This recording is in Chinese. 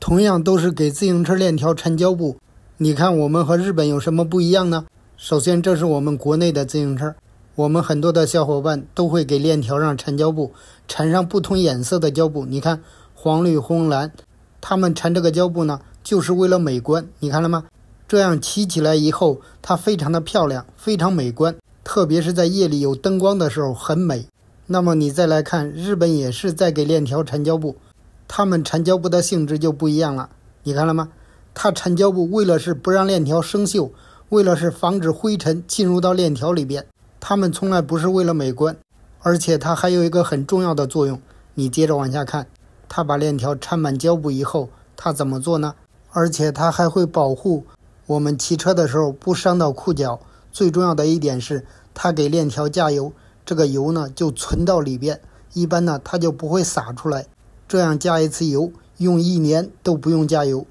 同样都是给自行车链条缠胶布，你看我们和日本有什么不一样呢？首先，这是我们国内的自行车，我们很多的小伙伴都会给链条上缠胶布，缠上不同颜色的胶布，你看黄绿红蓝，他们缠这个胶布呢就是为了美观，你看了吗？这样骑起来以后它非常的漂亮，非常美观，特别是在夜里有灯光的时候很美。那么你再来看日本也是在给链条缠胶布，他们缠胶布的性质就不一样了，你看了吗？他缠胶布为了是不让链条生锈，为了是防止灰尘进入到链条里边，他们从来不是为了美观，而且它还有一个很重要的作用。你接着往下看，他把链条缠满胶布以后，他怎么做呢？而且他还会保护我们骑车的时候不伤到裤脚。最重要的一点是，他给链条加油，这个油呢就存到里边，一般呢它就不会洒出来，这样加一次油用1年都不用加油。